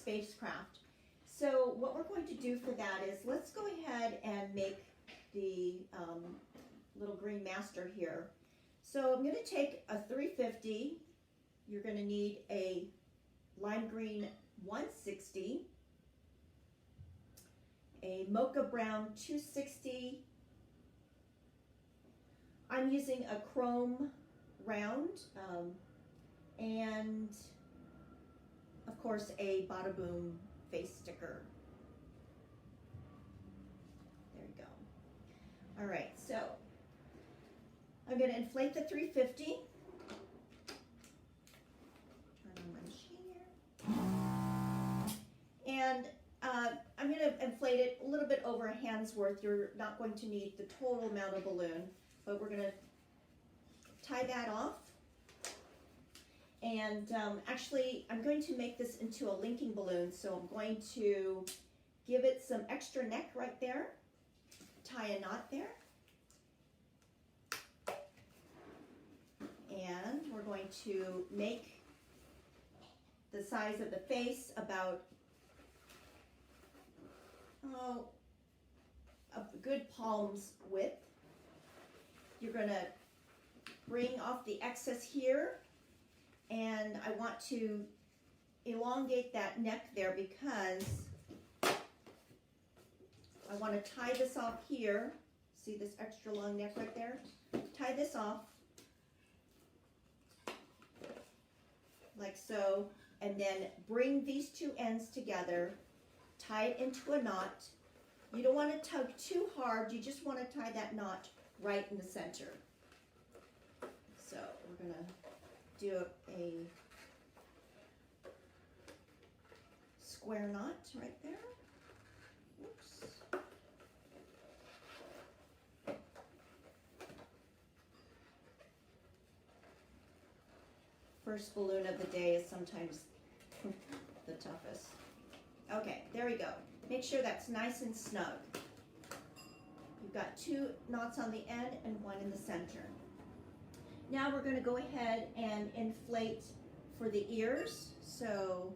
spacecraft. So what we're going to do for that is let's go ahead and make the little green master here. So I'm going to take a 350. You're going to need a lime green 160, a mocha brown 260. I'm using a chrome round and of course a Bada Boom face sticker. There you go. All right, so I'm going to inflate the 350. Turn on my machine here. And I'm going to inflate it a little bit over a hand's worth. You're not going to need the total amount of balloon, but we're going to tie that off. And actually, I'm going to make this into a linking balloon, so I'm going to give it some extra neck right there, tie a knot there, and we're going to make the size of the face about a good palm's width. You're going to bring off the excess here, and I want to elongate that neck there because I want to tie this off here. See this extra long neck right there? Tie this off like so, and then bring these two ends together, tie it into a knot. You don't want to tug too hard, you just want to tie that knot right in the center. So we're going to do a square knot right there. Oops. First balloon of the day is sometimes the toughest. Okay, there we go. Make sure that's nice and snug. You've got two knots on the end and one in the center. Now we're going to go ahead and inflate for the ears. So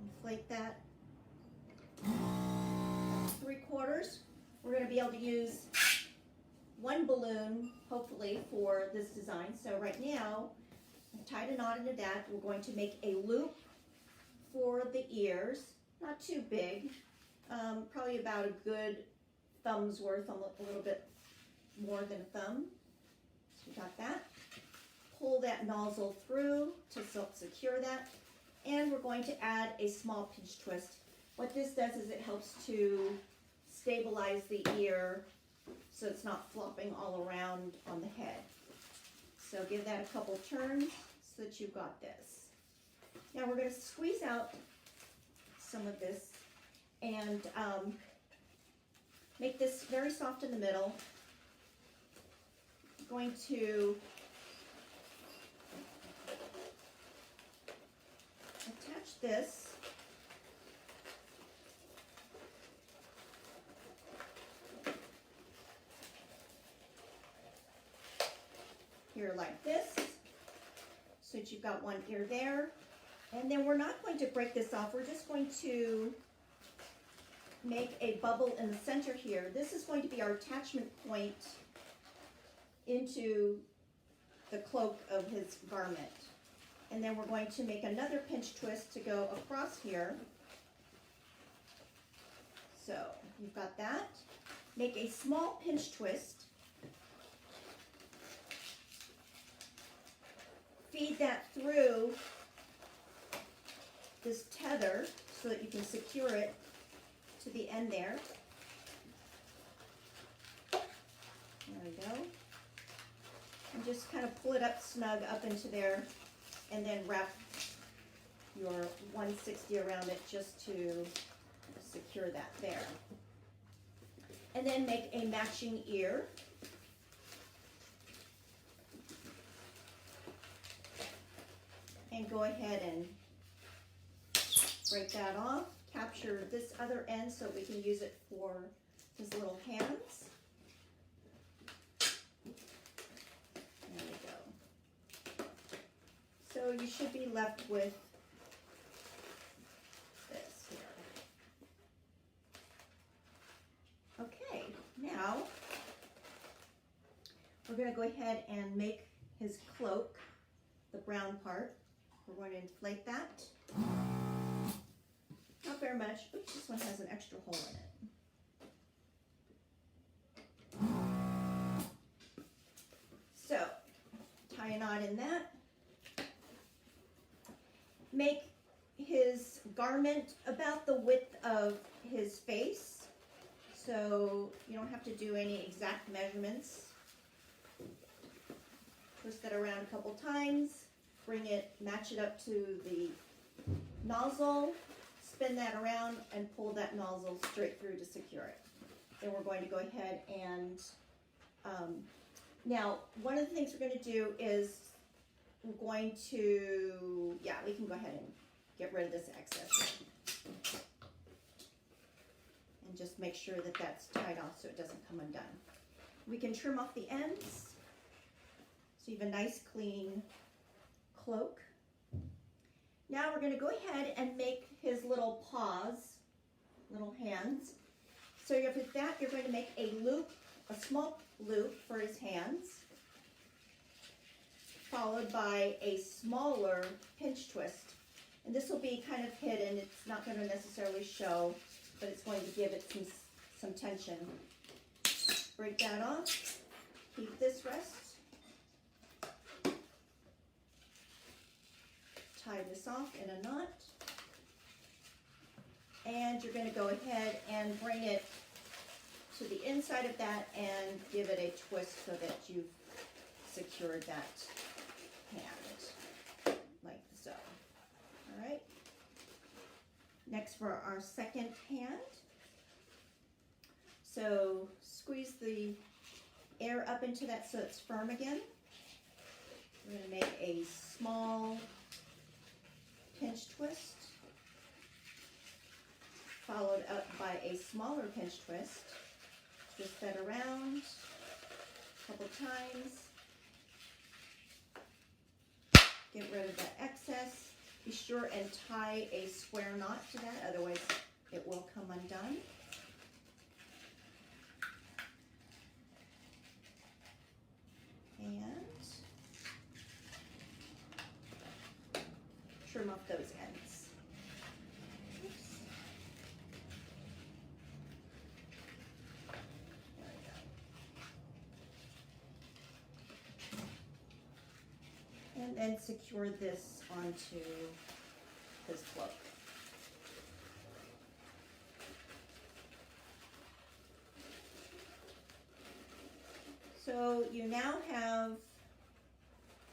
inflate that 3/4. We're going to be able to use one balloon, hopefully, for this design. So right now, I've tied a knot into that. We're going to make a loop for the ears. Not too big, probably about a good thumb's worth, a little bit more than a thumb. So we got that. Pull that nozzle through to secure that. And we're going to add a small pinch twist. What this does is it helps to stabilize the ear so it's not flopping all around on the head. So give that a couple turns so that you've got this. Now we're going to squeeze out some of this and make this very soft in the middle. I'm going to attach this here like this, so that you've got one ear there. And then we're not going to break this off. We're just going to make a bubble in the center here. This is going to be our attachment point into the cloak of his garment. And then we're going to make another pinch twist to go across here. So you've got that. Make a small pinch twist. Feed that through this tether so that you can secure it to the end there. There we go. And just kind of pull it up snug up into there and then wrap your 160 around it just to secure that there. And then make a matching ear. And go ahead and break that off, capture this other end so we can use it for his little hands. There we go. So you should be left with ahead and make his cloak, the brown part. We're going to inflate that. Not very much. Oops, this one has an extra hole in it. So, tie a knot in that. Make his garment about the width of his face. So you don't have to do any exact measurements. Twist that around a couple times. Bring it, match it up to the nozzle. Spin that around and pull that nozzle straight through to secure it. Then we're going to go ahead and, now one of the things we're going to do is we're going to, yeah, we can go ahead and get rid of this excess. And just make sure that that's tied off so it doesn't come undone. We can trim off the ends. So you have a nice clean cloak. Now we're going to go ahead and make his little paws, little hands. So with that, you're going to make a loop, a small loop for his hands, followed by a smaller pinch twist. And this will be kind of hidden. It's not going to necessarily show, but it's going to give it some tension. Break that off. Keep this rest. Tie this off in a knot. And you're going to go ahead and bring it to the inside of that and give it a twist so that you've secured that hand, like so. All right. Next for our second hand. So squeeze the air up into that so it's firm again. We're going to make a small pinch twist, followed up by a smaller pinch twist. Twist that around a couple times. Get rid of that excess. Be sure and tie a square knot to that, otherwise it will come undone. And trim off those ends. Oops. There we go. And then secure this onto his cloak. So you now have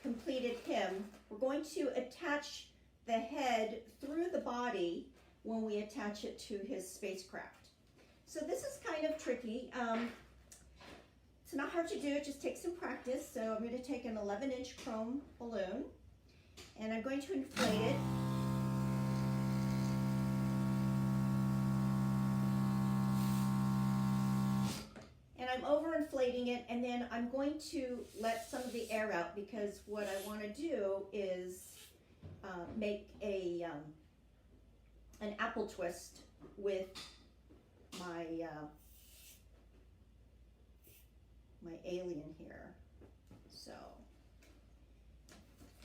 completed him. We're going to attach the head through the body when we attach it to his spacecraft. So this is kind of tricky. It's not hard to do, it just takes some practice. So I'm going to take an 11-inch chrome balloon and I'm going to inflate it. And I'm overinflating it, and then I'm going to let some of the air out because what I want to do is make a an apple twist with my my alien here. So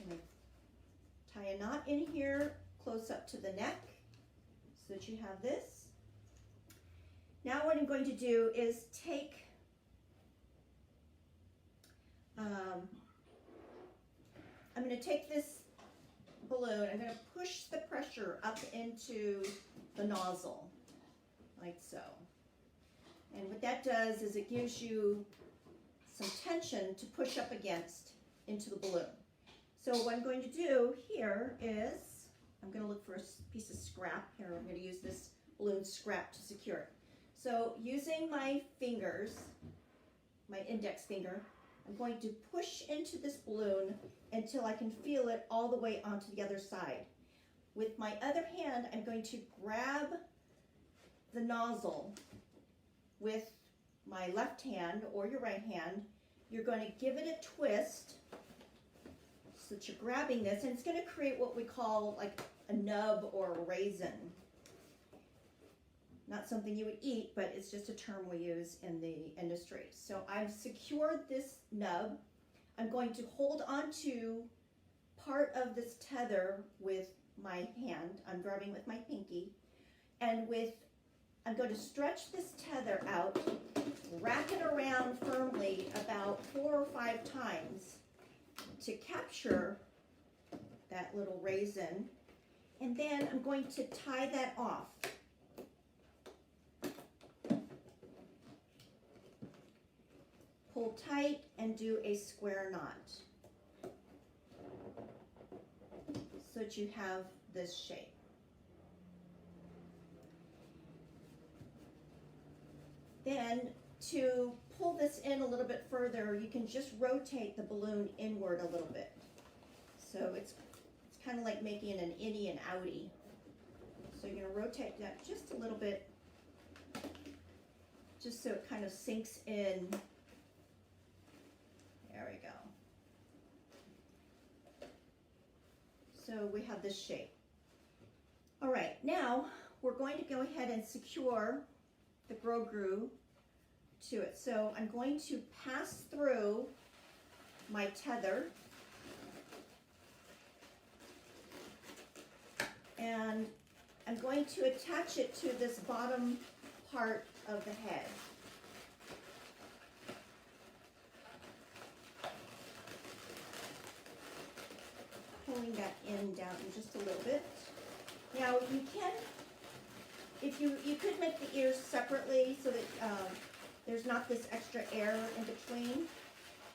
I'm going to tie a knot in here close up to the neck so that you have this. Now what I'm going to do is take I'm going to take this balloon, I'm going to push the pressure up into the nozzle, like so. And what that does is it gives you some tension to push up against into the balloon. So what I'm going to do here is, I'm going to look for a piece of scrap. Here, I'm going to use this balloon scrap to secure it. So using my fingers, my index finger, I'm going to push into this balloon until I can feel it all the way onto the other side. With my other hand, I'm going to grab the nozzle with my left hand or your right hand. You're going to give it a twist so that you're grabbing this, and it's going to create what we call like a nub or a raisin. Not something you would eat, but it's just a term we use in the industry. So I've secured this nub. I'm going to hold on to part of this tether with my hand. I'm grabbing with my pinky, and I'm going to stretch this tether out, wrap it around firmly about 4 or 5 times to capture that little raisin, and then I'm going to tie that off. Pull tight and do a square knot so that you have this shape. Then to pull this in a little bit further, you can just rotate the balloon inward a little bit. So it's kind of like making an innie and outie. So you're going to rotate that just a little bit, just so it kind of sinks in. There we go. So we have this shape. All right, now we're going to go ahead and secure the grow-grue to it. So I'm going to pass through my tether, and I'm going to attach it to this bottom part of the head. Pulling that in down just a little bit. Now you can, if you could make the ears separately so that there's not this extra air in between,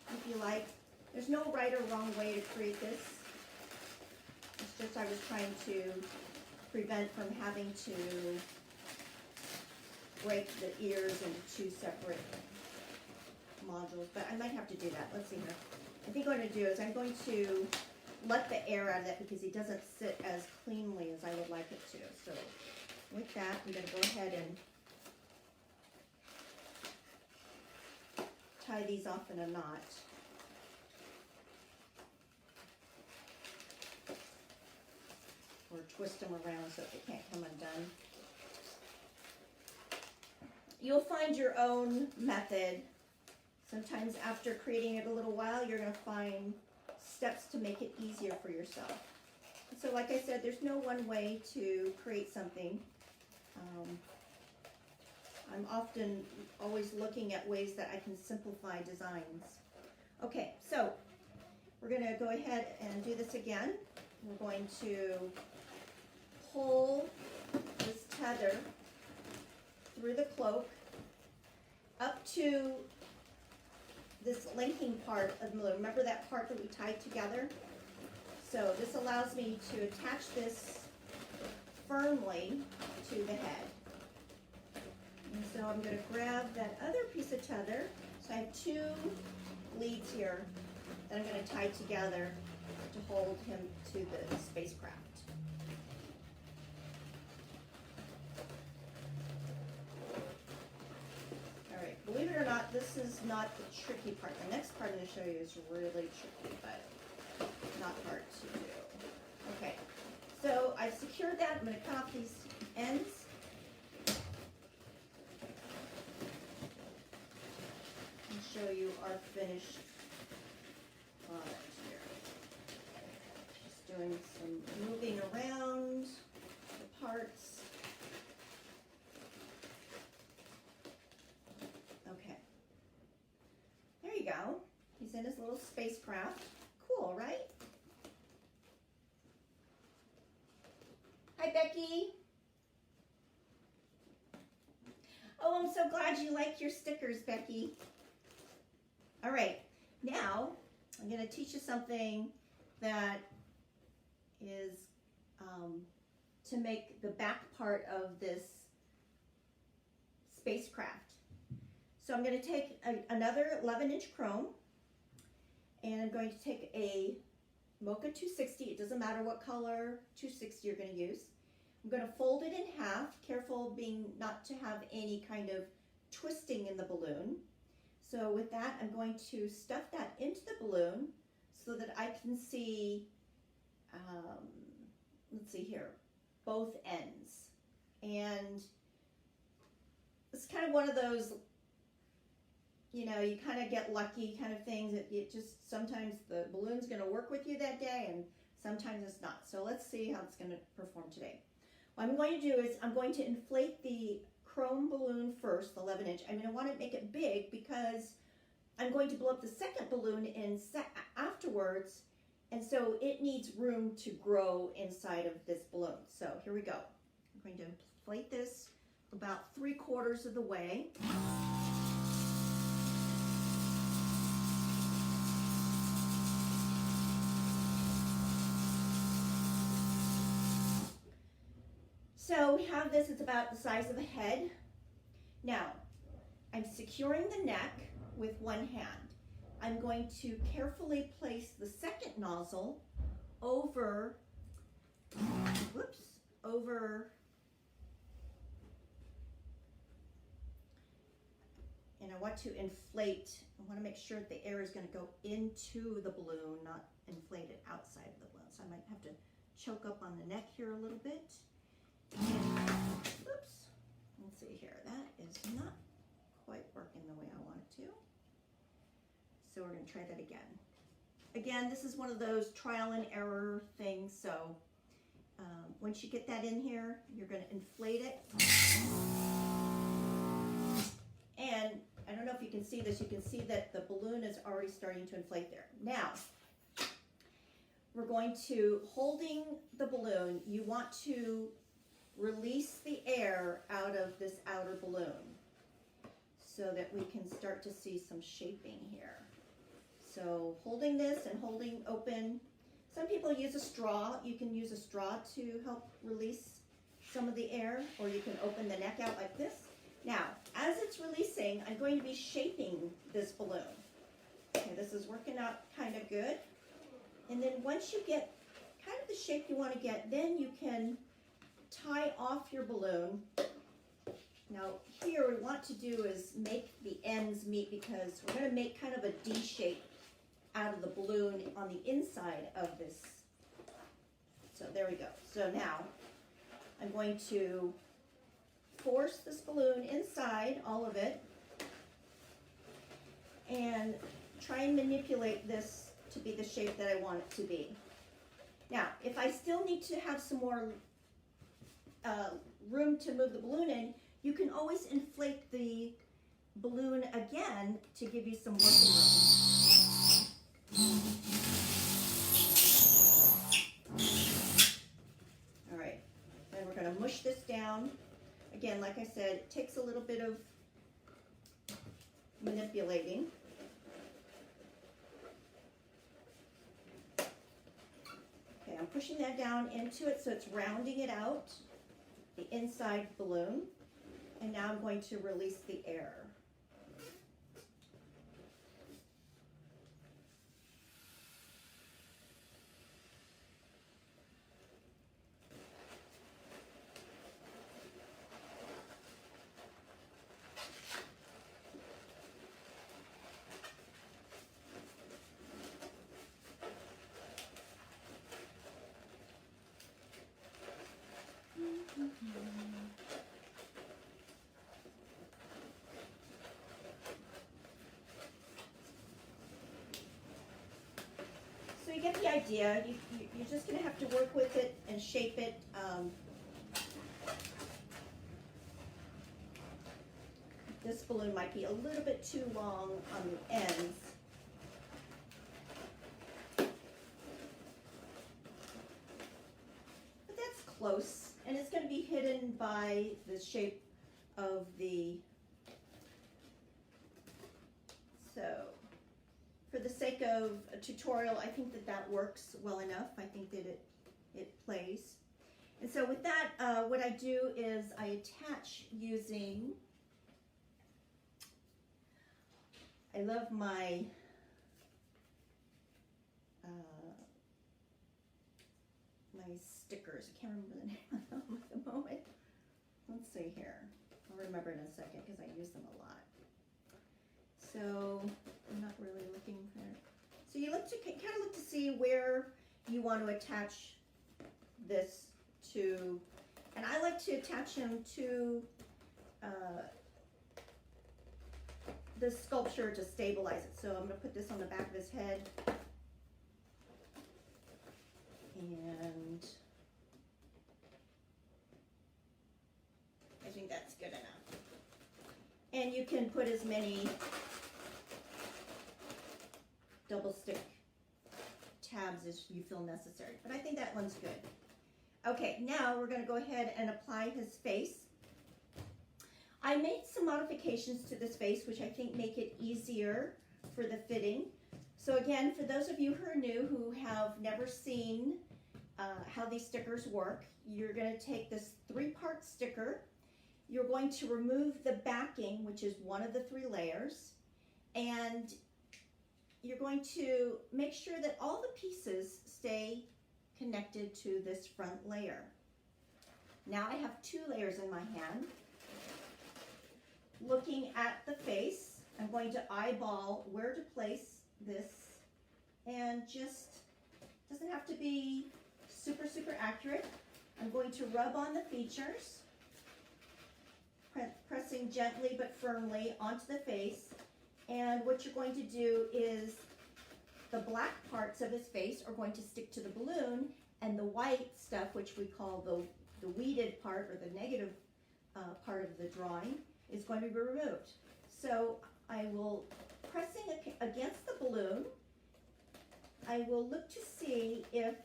if you like. There's no right or wrong way to create this. It's just I was trying to prevent from having to break the ears into 2 separate modules, but I might have to do that. Let's see here. I think what I'm going to do is I'm going to let the air out of that because it doesn't sit as cleanly as I would like it to. So with that, I'm going to go ahead and tie these off in a knot. Or twist them around so they can't come undone. You'll find your own method. Sometimes after creating it a little while, you're going to find steps to make it easier for yourself. So like I said, there's no one way to create something. I'm often always looking at ways that I can simplify designs. Okay, so we're going to go ahead and do this again. We're going to pull this tether through the cloak up to this linking part of the balloon. Remember that part that we tied together? So this allows me to attach this firmly to the head. And so I'm going to grab that other piece of tether. So I have 2 leads here that I'm going to tie together to hold him to the spacecraft. All right, believe it or not, this is not the tricky part. The next part I'm going to show you is really tricky, but not hard to do. Okay, so I've secured that. I'm going to cut off these ends. And show you our finished product here. Just doing some moving around the parts. Okay. There you go. He's in his little spacecraft. Cool, right? Hi, Becky. Oh, I'm so glad you like your stickers, Becky. All right, now I'm going to teach you something that is to make the back part of this spacecraft. So I'm going to take another 11-inch chrome, and I'm going to take a Mocha 260. It doesn't matter what color 260 you're going to use. I'm going to fold it in half, careful being not to have any kind of twisting in the balloon. So with that, I'm going to stuff that into the balloon so that I can see, let's see here, both ends. And it's kind of one of those you know, you kind of get lucky kind of things. It just, sometimes the balloon's going to work with you that day and sometimes it's not. So let's see how it's going to perform today. What I'm going to do is I'm going to inflate the chrome balloon first, the 11-inch. I'm going to want to make it big because I'm going to blow up the second balloon afterwards, and so it needs room to grow inside of this balloon. So here we go. I'm going to inflate this about 3/4 of the way. So we have this, it's about the size of a head. Now, I'm securing the neck with one hand. I'm going to carefully place the second nozzle over, and I want to inflate, I want to make sure that the air is going to go into the balloon, not inflate it outside of the balloon. So I might have to choke up on the neck here a little bit. And, oops, let's see here, that is not quite working the way I want it to. So we're going to try that again. Again, this is one of those trial and error things, so once you get that in here, you're going to inflate it. And I don't know if you can see this, you can see that the balloon is already starting to inflate there. Now, we're going to, holding the balloon, you want to release the air out of this outer balloon so that we can start to see some shaping here. So holding this and holding open. Some people use a straw. You can use a straw to help release some of the air, or you can open the neck out like this. Now, as it's releasing, I'm going to be shaping this balloon. Okay, this is working out kind of good. And then once you get kind of the shape you want to get, then you can tie off your balloon. Now here we want to do is make the ends meet because we're going to make kind of a D shape out of the balloon on the inside of this. So there we go. So now I'm going to force this balloon inside, all of it, and try and manipulate this to be the shape that I want it to be. Now, if I still need to have some more room to move the balloon in, you can always inflate the balloon again to give you some working room. All right, then we're going to mush this down. Again, like I said, it takes a little bit of manipulating. Okay, I'm pushing that down into it so it's rounding it out, the inside balloon. And now I'm going to release the air. So you get the idea. You're just going to have to work with it and shape it. This balloon might be a little bit too long on the ends. But that's close. And it's going to be hidden by the shape of the, so for the sake of a tutorial, I think that that works well enough. I think that it plays. And so with that, what I do is I attach using, I love my my stickers. I can't remember the name of them at the moment. Let's see here. I'll remember in a second because I use them a lot. So I'm not really looking for it. So you look to kind of look to see where you want to attach this to, and I like to attach them to the sculpture to stabilize it. So I'm gonna put this on the back of his head. And I think that's good enough. And you can put as many double stick tabs as you feel necessary, but I think that one's good. Okay, now we're gonna go ahead and apply his face. I made some modifications to this face, which I think make it easier for the fitting. So again, for those of you who are new, who have never seen how these stickers work, you're gonna take this 3-part sticker. You're going to remove the backing, which is one of the 3 layers, and you're going to make sure that all the pieces stay connected to this front layer. Now I have 2 layers in my hand. Looking at the face, I'm going to eyeball where to place this, and just, doesn't have to be super, super accurate. I'm going to rub on the features, pressing gently but firmly onto the face. And what you're going to do is the black parts of his face are going to stick to the balloon, and the white stuff, which we call the weeded part or the negative part of the drawing, is going to be removed. So I will, pressing against the balloon, I will look to see if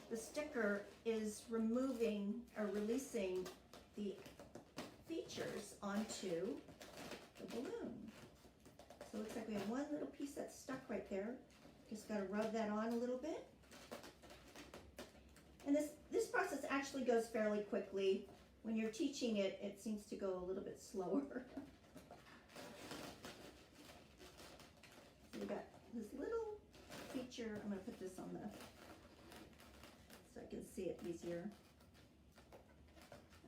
the sticker is removing or releasing the features onto the balloon. So it looks like we have one little piece that's stuck right there. Just got to rub that on a little bit. And this process actually goes fairly quickly. When you're teaching it, it seems to go a little bit slower. So we got this little feature. I'm going to put this on the, so I can see it easier.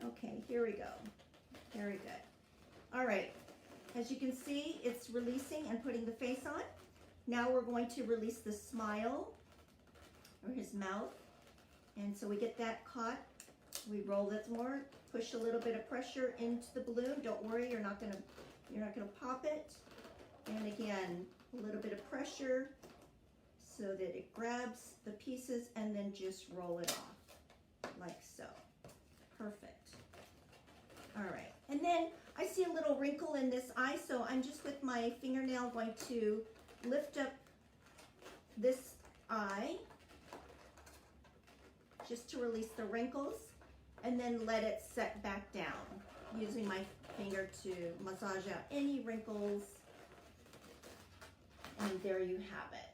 Okay, here we go. Very good. All right, as you can see, it's releasing and putting the face on. Now we're going to release the smile or his mouth. And so we get that caught. We roll this more, push a little bit of pressure into the balloon. Don't worry, you're not gonna pop it. And again, a little bit of pressure so that it grabs the pieces, and then just roll it off like so. Perfect. All right, and then I see a little wrinkle in this eye, so I'm just with my fingernail going to lift up this eye just to release the wrinkles, and then let it set back down using my finger to massage out any wrinkles. And there you have it.